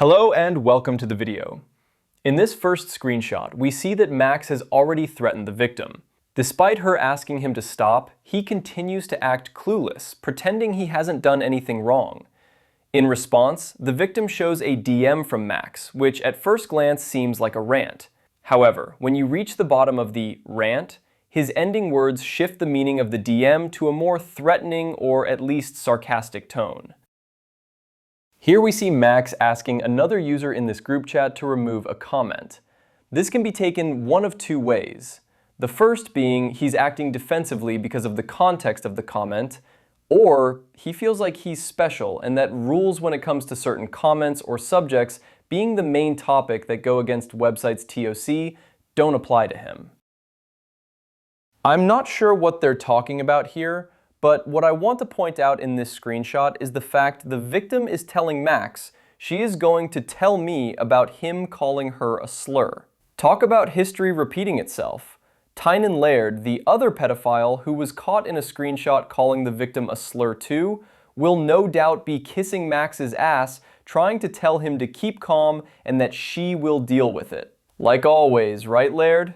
Hello and welcome to the video. In this first screenshot, we see that Max has already threatened the victim. Despite her asking him to stop, he continues to act clueless, pretending he hasn't done anything wrong. In response, the victim shows a DM from Max, which at first glance seems like a rant. However, when you reach the bottom of the rant, his ending words shift the meaning of the DM to a more threatening or at least sarcastic tone. Here we see Max asking another user in this group chat to remove a comment. This can be taken one of two ways. The first being he's acting defensively because of the context of the comment, or he feels like he's special and that rules when it comes to certain comments or subjects being the main topic that go against websites' TOC don't apply to him. I'm not sure what they're talking about here, but what I want to point out in this screenshot is the fact the victim is telling Max she is going to tell me about him calling her a slur. Talk about history repeating itself. Tynan Laird, the other pedophile who was caught in a screenshot calling the victim a slur too, will no doubt be kissing Max's ass, trying to tell him to keep calm and that she will deal with it. Like always, right, Laird?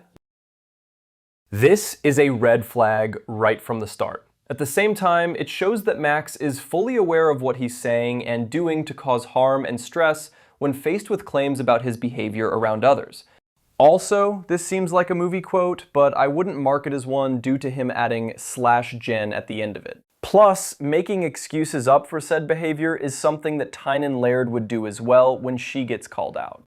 This is a red flag right from the start. At the same time, it shows that Max is fully aware of what he's saying and doing to cause harm and stress when faced with claims about his behavior around others. Also, this seems like a movie quote, but I wouldn't mark it as one due to him adding /gen at the end of it. Plus, making excuses up for said behavior is something that Tynan Laird would do as well when she gets called out.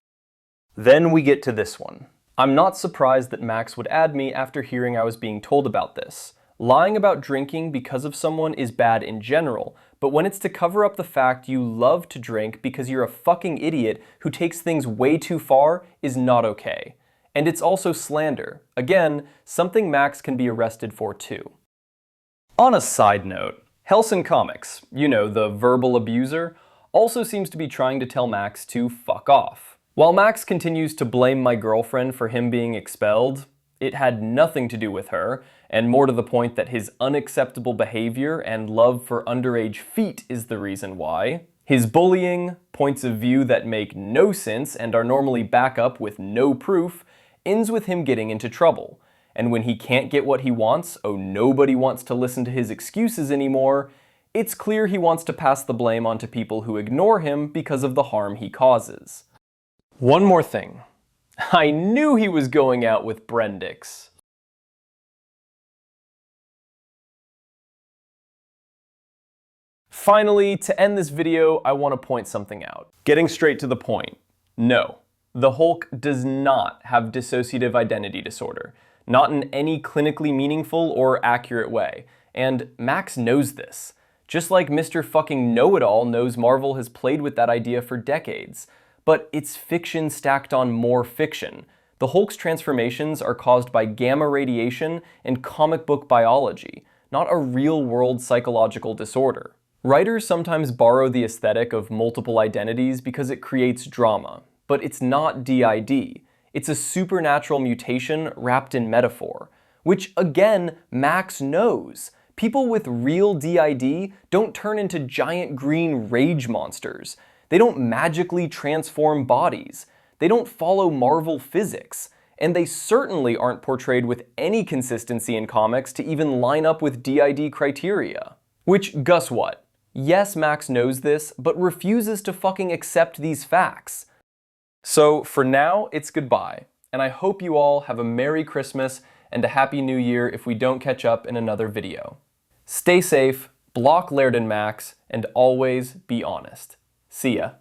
Then we get to this one. I'm not surprised that Max would add me after hearing I was being told about this. Lying about drinking because of someone is bad in general, but when it's to cover up the fact you love to drink because you're a fucking idiot who takes things way too far is not okay. And it's also slander. Again, something Max can be arrested for too. On a side note, Helson Comics, you know, the verbal abuser, also seems to be trying to tell Max to fuck off. While Max continues to blame my girlfriend for him being expelled, it had nothing to do with her, and more to the point that his unacceptable behavior and love for underage feet is the reason why. His bullying, points of view that make no sense and are normally back up with no proof, ends with him getting into trouble. And when he can't get what he wants, nobody wants to listen to his excuses anymore, it's clear he wants to pass the blame onto people who ignore him because of the harm he causes. One more thing. I knew he was going out with Brendix. Finally, to end this video, I want to point something out. Getting straight to the point. No, the Hulk does not have dissociative identity disorder. Not in any clinically meaningful or accurate way. And Max knows this. Just like Mr. fucking Know-It-All knows Marvel has played with that idea for decades. But it's fiction stacked on more fiction. The Hulk's transformations are caused by gamma radiation and comic book biology, not a real-world psychological disorder. Writers sometimes borrow the aesthetic of multiple identities because it creates drama, but it's not DID. It's a supernatural mutation wrapped in metaphor, which again, Max knows. People with real DID don't turn into giant green rage monsters. They don't magically transform bodies. They don't follow Marvel physics. And they certainly aren't portrayed with any consistency in comics to even line up with DID criteria. Which, guess what? Yes, Max knows this, but refuses to fucking accept these facts. So for now, it's goodbye. And I hope you all have a Merry Christmas and a Happy New Year if we don't catch up in another video. Stay safe, block Laird and Max, and always be honest. See ya.